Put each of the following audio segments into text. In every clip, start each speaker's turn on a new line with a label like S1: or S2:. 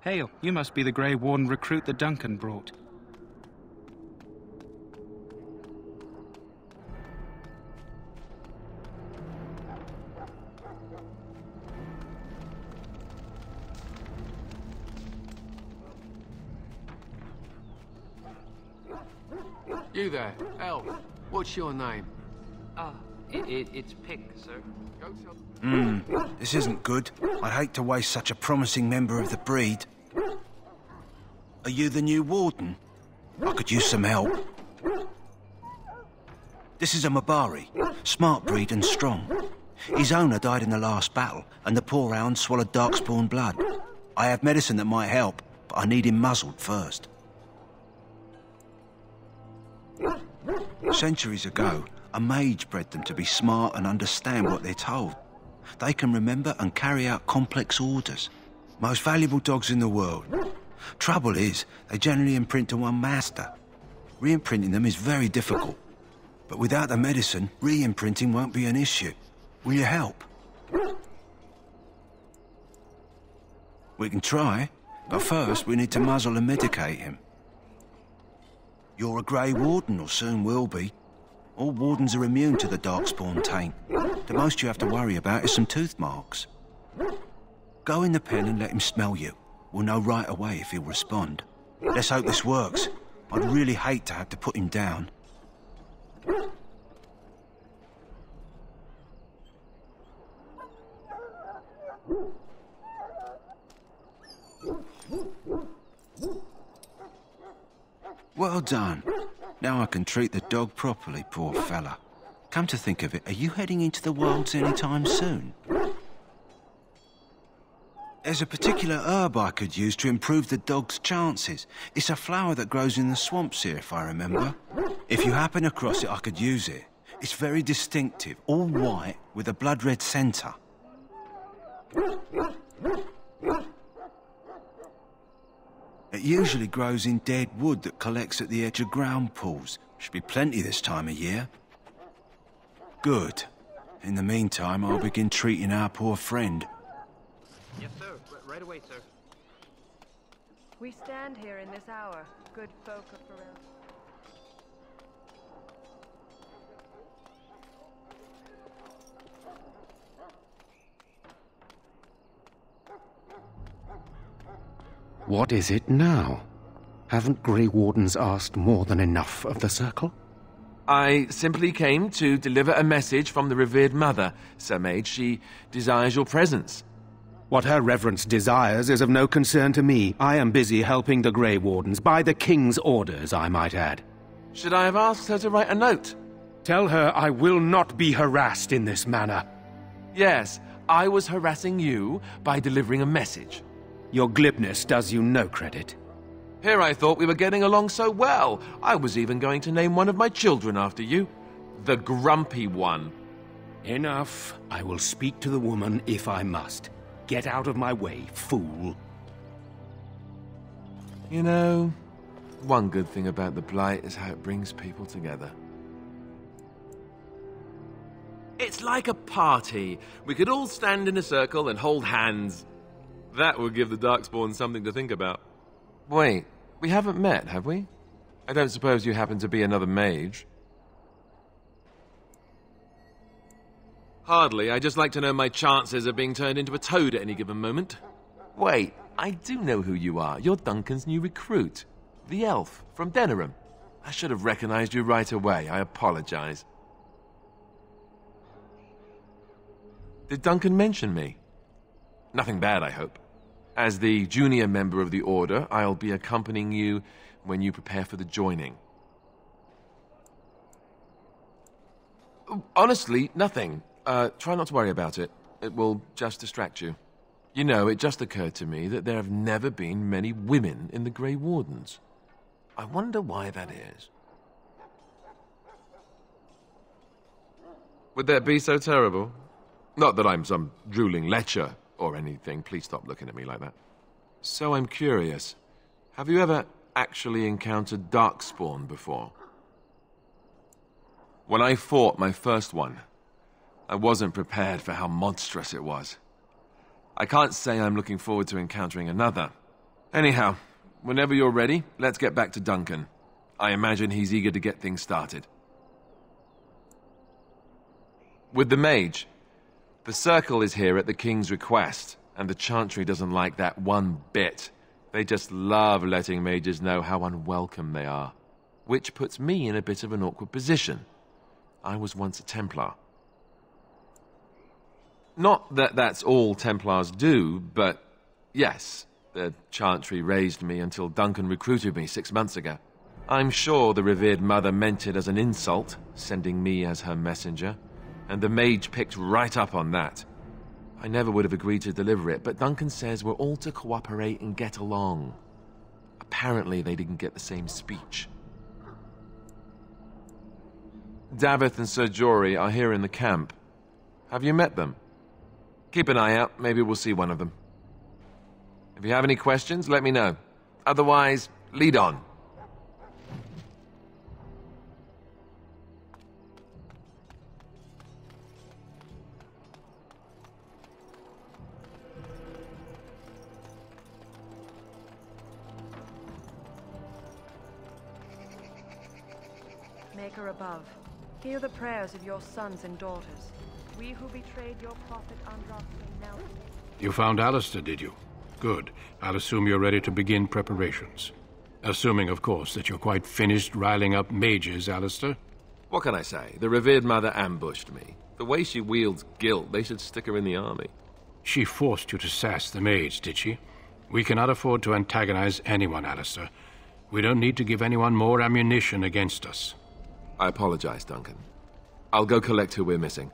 S1: Hail, you must be the Grey Warden recruit that Duncan brought.
S2: You there, elf. What's your name?
S3: It's Pig, sir.
S4: This isn't good. I'd hate to waste such a promising member of the breed. Are you the new warden? I could use some help. This is a Mabari, smart breed and strong. His owner died in the last battle, and the poor hound swallowed darkspawn blood. I have medicine that might help, but I need him muzzled first. Centuries ago, a mage bred them to be smart and understand what they're told. They can remember and carry out complex orders. Most valuable dogs in the world. Trouble is, they generally imprint to one master. Re-imprinting them is very difficult. But without the medicine, re-imprinting won't be an issue. Will you help? We can try, but first we need to muzzle and medicate him. You're a Grey Warden, or soon will be. All wardens are immune to the darkspawn taint. The most you have to worry about is some tooth marks. Go in the pen and let him smell you. We'll know right away if he'll respond. Let's hope this works. I'd really hate to have to put him down. Well done. Now I can treat the dog properly, poor fella. Come to think of it, are you heading into the wilds anytime soon? There's a particular herb I could use to improve the dog's chances. It's a flower that grows in the swamps here, if I remember. If you happen across it, I could use it. It's very distinctive, all white, with a blood-red centre. It usually grows in dead wood that collects at the edge of ground pools. Should be plenty this time of year. Good. In the meantime, I'll begin treating our poor friend.
S3: Yes, sir. Right away, sir.
S5: We stand here in this hour, good folk of Pharrell.
S6: What is it now? Haven't Grey Wardens asked more than enough of the Circle?
S7: I simply came to deliver a message from the revered mother, Sir Mage. She desires your presence.
S6: What her reverence desires is of no concern to me. I am busy helping the Grey Wardens, by the King's orders, I might add.
S7: Should I have asked her to write a note?
S6: Tell her I will not be harassed in this manner.
S7: Yes, I was harassing you by delivering a message.
S6: Your glibness does you no credit.
S7: Here I thought we were getting along so well. I was even going to name one of my children after you. The Grumpy One.
S6: Enough. I will speak to the woman if I must. Get out of my way, fool.
S7: You know, one good thing about the Blight is how it brings people together. It's like a party. We could all stand in a circle and hold hands. That would give the Darkspawn something to think about. Wait, we haven't met, have we? I don't suppose you happen to be another mage? Hardly. I just like to know my chances of being turned into a toad at any given moment. Wait, I do know who you are. You're Duncan's new recruit. The elf from Denerim. I should have recognized you right away. I apologize. Did Duncan mention me? Nothing bad, I hope. As the junior member of the Order, I'll be accompanying you when you prepare for the joining. Honestly, nothing. Try not to worry about it. It will just distract you. You know, it just occurred to me that there have never been many women in the Grey Wardens. I wonder why that is. Would that be so terrible? Not that I'm some drooling lecher or anything. Please stop looking at me like that. So I'm curious. Have you ever actually encountered Darkspawn before? When I fought my first one, I wasn't prepared for how monstrous it was. I can't say I'm looking forward to encountering another. Anyhow, whenever you're ready, let's get back to Duncan. I imagine he's eager to get things started. With the mage, the Circle is here at the King's request, and the Chantry doesn't like that one bit. They just love letting mages know how unwelcome they are, which puts me in a bit of an awkward position. I was once a Templar. Not that that's all Templars do, but yes, the Chantry raised me until Duncan recruited me 6 months ago. I'm sure the revered mother meant it as an insult, sending me as her messenger, and the mage picked right up on that. I never would have agreed to deliver it, but Duncan says we're all to cooperate and get along. Apparently they didn't get the same speech. Davith and Sir Jory are here in the camp. Have you met them? Keep an eye out, maybe we'll see one of them. If you have any questions, let me know. Otherwise, lead on.
S5: Maker above, hear the prayers of your sons and daughters. We who betrayed your prophet Andros now.
S8: You found Alistair, did you? Good. I'll assume you're ready to begin preparations. Assuming, of course, that you're quite finished riling up mages, Alistair.
S7: What can I say? The revered mother ambushed me. The way she wields guilt, they should stick her in the army.
S8: She forced you to sass the mage, did she? We cannot afford to antagonize anyone, Alistair. We don't need to give anyone more ammunition against us.
S7: I apologize, Duncan. I'll go collect who we're missing.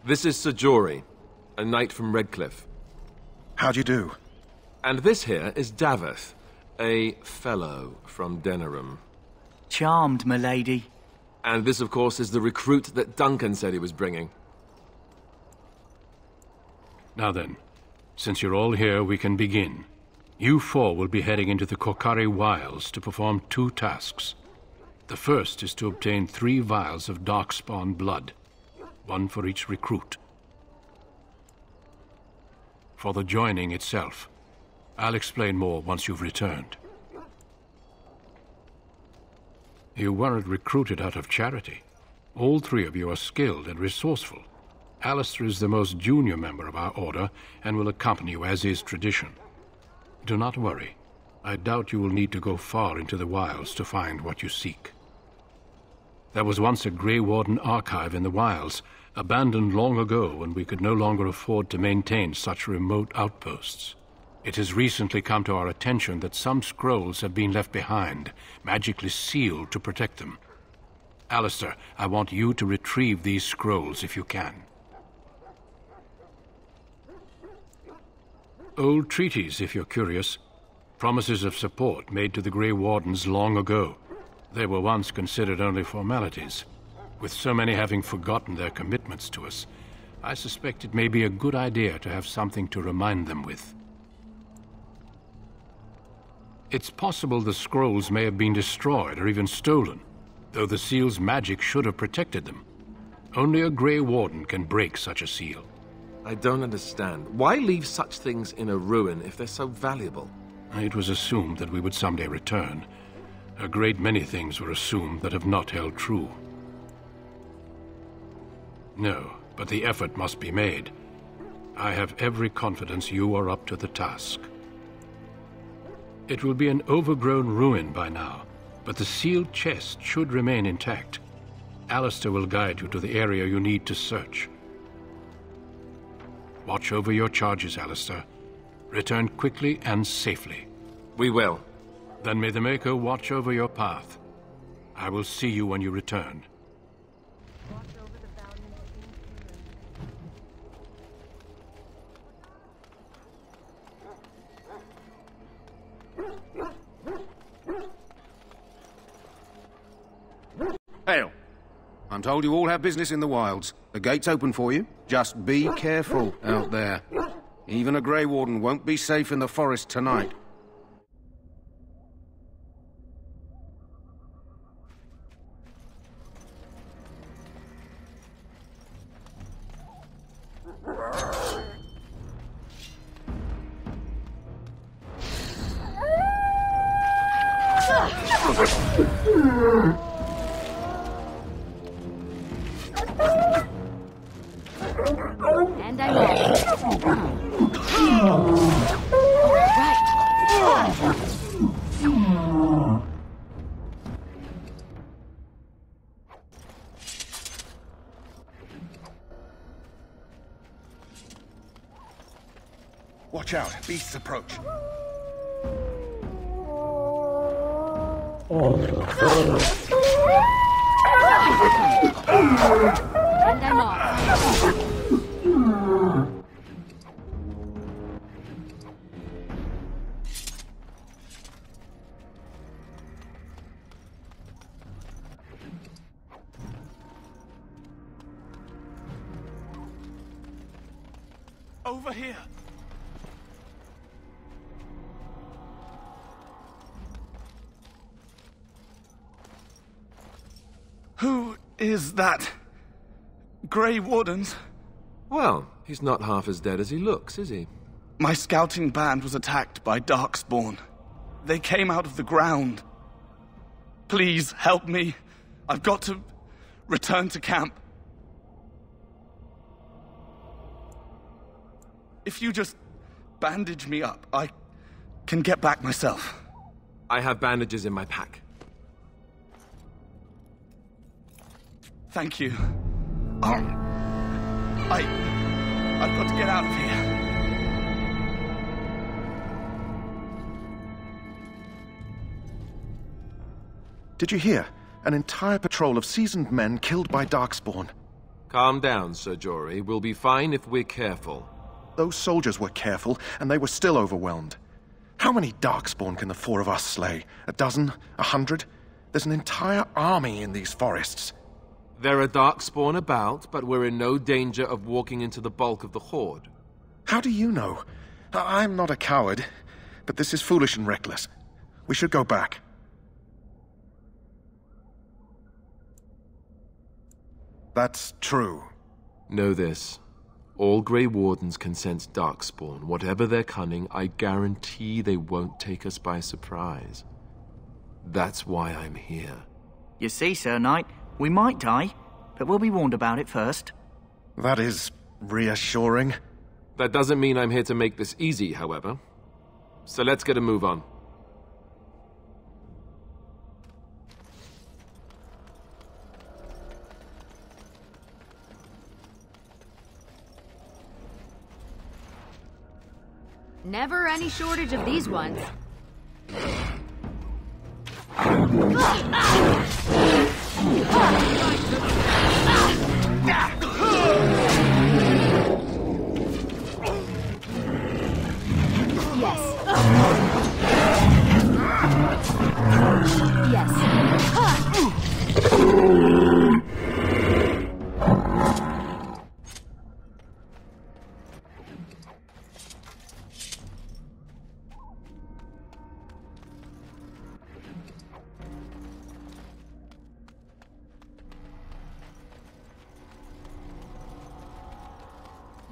S7: This is Sir Jory, a knight from Redcliffe.
S4: How do you do?
S7: And this here is Davith, a fellow from Denerim.
S9: Charmed, m'lady.
S7: And this, of course, is the recruit that Duncan said he was bringing.
S8: Now then, since you're all here, we can begin. You four will be heading into the Korcari Wilds to perform 2 tasks. The first is to obtain 3 vials of Darkspawn blood, 1 for each recruit. For the joining itself, I'll explain more once you've returned. You weren't recruited out of charity. All 3 of you are skilled and resourceful. Alistair is the most junior member of our order and will accompany you as is tradition. Do not worry. I doubt you will need to go far into the wilds to find what you seek. There was once a Grey Warden archive in the wilds, abandoned long ago when we could no longer afford to maintain such remote outposts. It has recently come to our attention that some scrolls have been left behind, magically sealed to protect them. Alistair, I want you to retrieve these scrolls if you can. Old treaties, if you're curious. Promises of support made to the Grey Wardens long ago. They were once considered only formalities. With so many having forgotten their commitments to us, I suspect it may be a good idea to have something to remind them with. It's possible the scrolls may have been destroyed or even stolen, though the seal's magic should have protected them. Only a Grey Warden can break such a seal.
S7: I don't understand. Why leave such things in a ruin if they're so valuable?
S8: It was assumed that we would someday return. A great many things were assumed that have not held true. No, but the effort must be made. I have every confidence you are up to the task. It will be an overgrown ruin by now, but the sealed chest should remain intact. Alistair will guide you to the area you need to search. Watch over your charges, Alistair. Return quickly and safely.
S7: We will.
S8: Then may the Maker watch over your path. I will see you when you return.
S5: Watch over the valiant
S6: Hail. I'm told you all have business in the wilds. The gate's open for you. Just be careful out there. Even a Grey Warden won't be safe in the forest tonight.
S10: And I'm off. Right.
S6: Watch out, beasts approach.
S10: And I'm off.
S1: Over here. Who is that? Grey Wardens?
S7: Well, he's not half as dead as he looks, is he?
S1: My scouting band was attacked by Darkspawn. They came out of the ground. Please, help me. I've got to return to camp. If you just bandage me up, I can get back myself.
S7: I have bandages in my pack.
S1: Thank you. I've got to get out of here.
S11: Did you hear? An entire patrol of seasoned men killed by Darkspawn.
S7: Calm down, Sir Jory. We'll be fine if we're careful.
S11: Those soldiers were careful, and they were still overwhelmed. How many Darkspawn can the four of us slay? 12? 100? There's an entire army in these forests.
S7: There are Darkspawn about, but we're in no danger of walking into the bulk of the Horde.
S11: How do you know? I'm not a coward, but this is foolish and reckless. We should go back. That's true.
S7: Know this. All Grey Wardens can sense Darkspawn. Whatever their cunning, I guarantee they won't take us by surprise. That's why I'm here.
S9: You see, Sir Knight, we might die, but we'll be warned about it first.
S11: That is reassuring.
S7: That doesn't mean I'm here to make this easy, however. So let's get a move on.
S10: Never any shortage of these ones.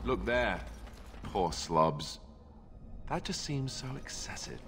S7: Look there. Poor slobs. That just seems so excessive.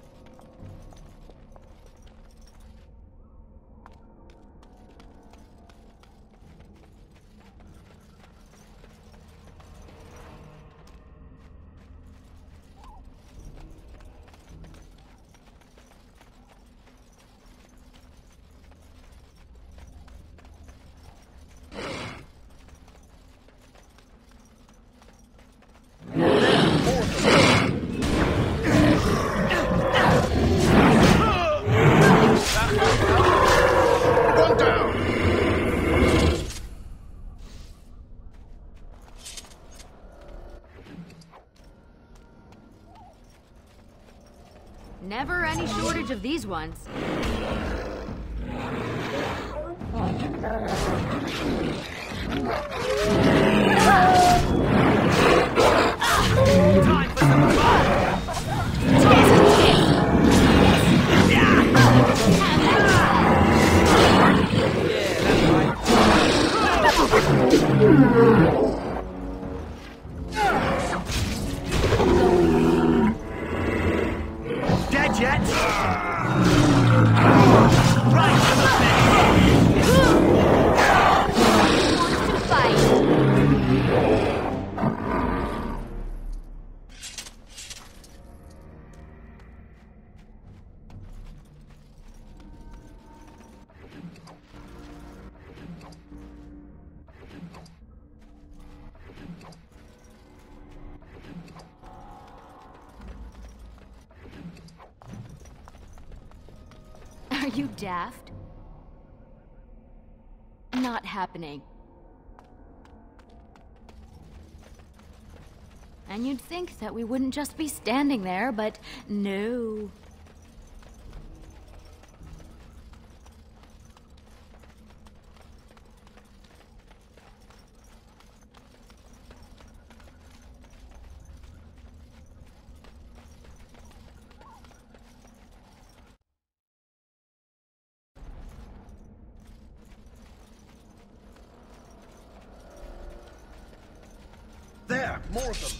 S10: Never any shortage of these ones.
S9: Time for some fun! Dead yet? Right to the face!
S10: Wants to fight. you daft? Not happening. And you'd think that we wouldn't just be standing there, but no.
S12: There! More of them!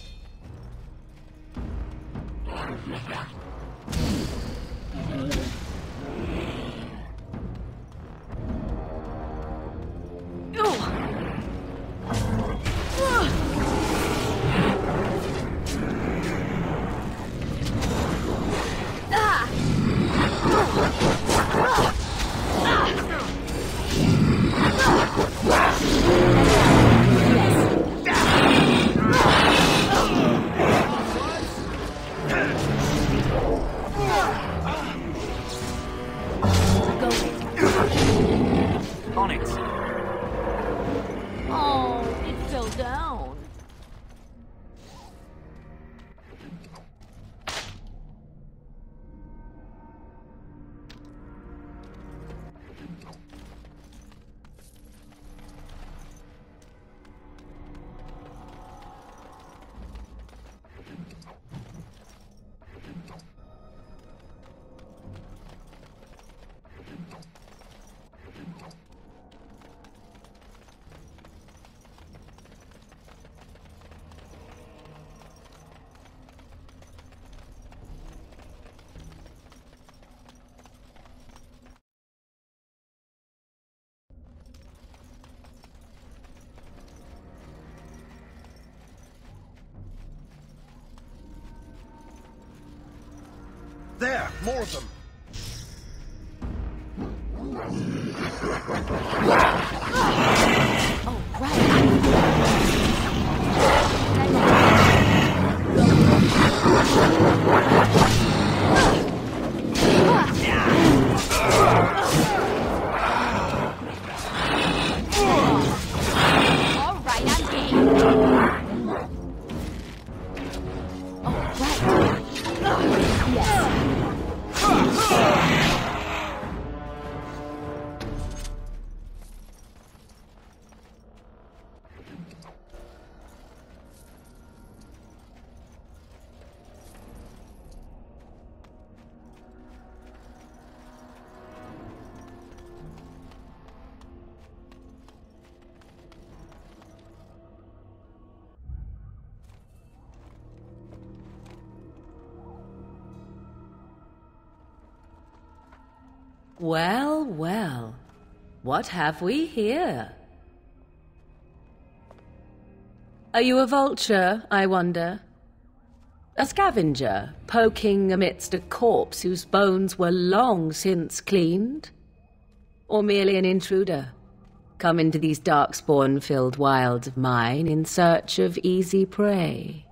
S9: On it.
S10: Oh, it fell down.
S12: There! More of them!
S10: Oh, right. All right, I'm game. All right. Yes.
S13: Well, well. What have we here? Are you a vulture, I wonder? A scavenger, poking amidst a corpse whose bones were long since cleaned? Or merely an intruder, come into these darkspawn-filled wilds of mine in search of easy prey?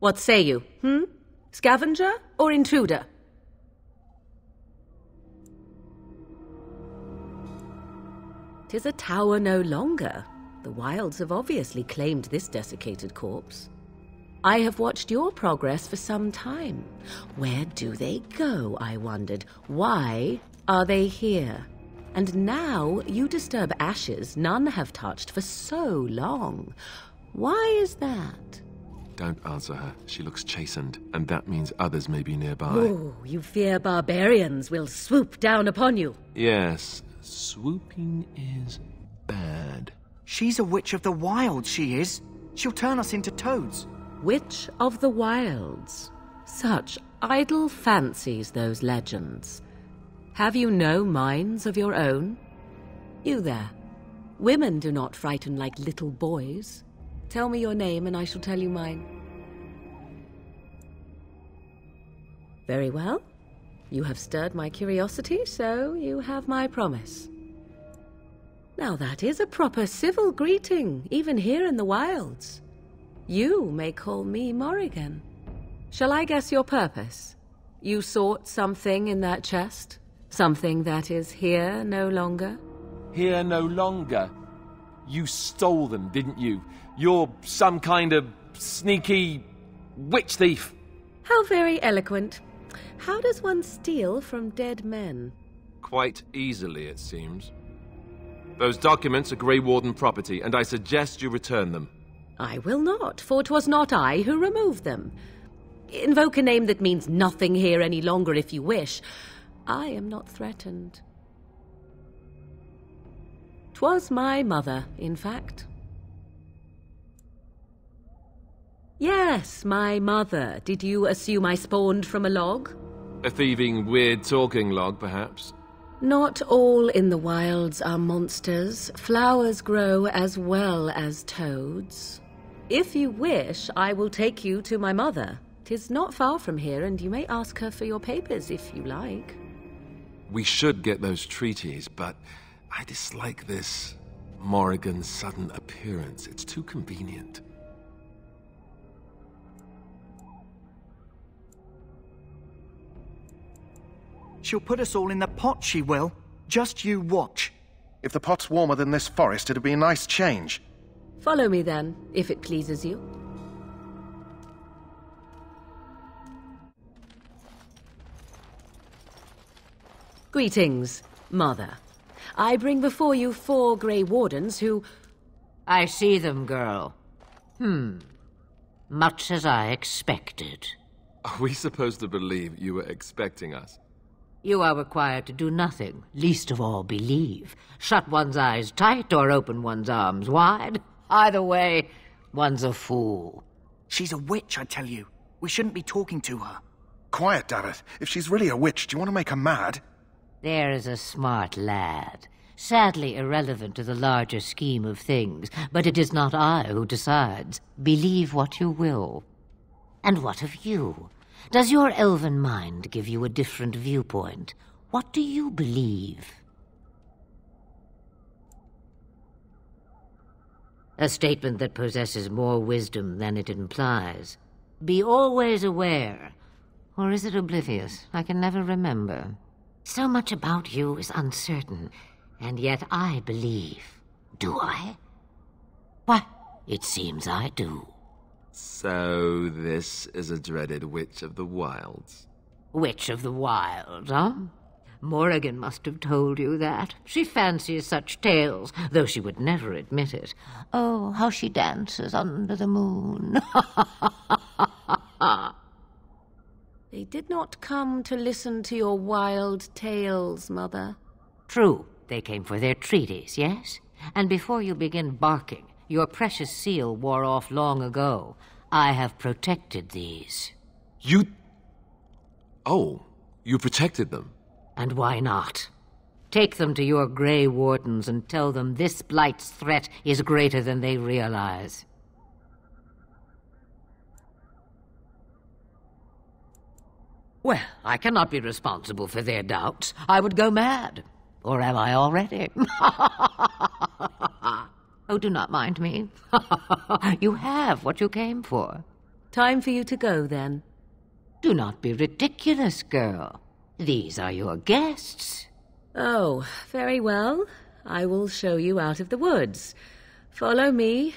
S13: What say you, Scavenger or intruder? 'Tis a tower no longer. The wilds have obviously claimed this desiccated corpse. I have watched your progress for some time. Where do they go, I wondered? Why are they here? And now you disturb ashes none have touched for so long. Why is that?
S7: Don't answer her. She looks chastened, and that means others may be nearby.
S13: Oh, you fear barbarians will swoop down upon you.
S7: Yes, swooping is bad.
S9: She's a witch of the wilds, she is. She'll turn us into toads.
S13: Witch of the wilds. Such idle fancies, those legends. Have you no minds of your own? You there. Women do not frighten like little boys. Tell me your name and I shall tell you mine. Very well. You have stirred my curiosity, so you have my promise. Now that is a proper civil greeting, even here in the wilds. You may call me Morrigan. Shall I guess your purpose? You sought something in that chest? Something that is here no longer?
S7: Here no longer? You stole them, didn't you? You're some kind of sneaky witch thief.
S13: How very eloquent. How does one steal from dead men?
S7: Quite easily, it seems. Those documents are Grey Warden property, and I suggest you return them.
S13: I will not, for 'twas not I who removed them. Invoke a name that means nothing here any longer if you wish. I am not threatened. 'Twas my mother, in fact. Yes, my mother. Did you assume I spawned from a log?
S7: A thieving, weird-talking log, perhaps?
S13: Not all in the wilds are monsters. Flowers grow as well as toads. If you wish, I will take you to my mother. 'Tis not far from here, and you may ask her for your papers if you like.
S7: We should get those treaties, but I dislike this Morrigan's sudden appearance. It's too convenient.
S9: She'll put us all in the pot, she will. Just you watch.
S11: If the pot's warmer than this forest, it'd be a nice change.
S13: Follow me then, if it pleases you. Greetings, Mother. I bring before you 4 Grey Wardens who...
S14: I see them, girl. Much as I expected.
S7: Are we supposed to believe you were expecting us?
S14: You are required to do nothing, least of all believe. Shut one's eyes tight or open one's arms wide. Either way, one's a fool.
S9: She's a witch, I tell you. We shouldn't be talking to her.
S11: Quiet, Dareth. If she's really a witch, do you want to make her mad?
S14: There is a smart lad. Sadly irrelevant to the larger scheme of things, but it is not I who decides. Believe what you will. And what of you? Does your elven mind give you a different viewpoint? What do you believe? A statement that possesses more wisdom than it implies. Be always aware. Or is it oblivious? I can never remember. So much about you is uncertain, and yet I believe. Do I? Why, it seems I do.
S7: So this is a dreaded Witch of the Wilds.
S14: Witch of the Wild, huh? Morrigan must have told you that. She fancies such tales, though she would never admit it. Oh, how she dances under the moon.
S13: They did not come to listen to your wild tales, Mother.
S14: True, they came for their treaties, yes? And before you begin barking, your precious seal wore off long ago. I have protected these.
S7: You... Oh, you protected them?
S14: And why not? Take them to your Grey Wardens and tell them this blight's threat is greater than they realize. Well, I cannot be responsible for their doubts. I would go mad. Or am I already? Oh, do not mind me. You have what you came for.
S13: Time for you to go, then.
S14: Do not be ridiculous, girl. These are your guests.
S13: Oh, very well. I will show you out of the woods. Follow me,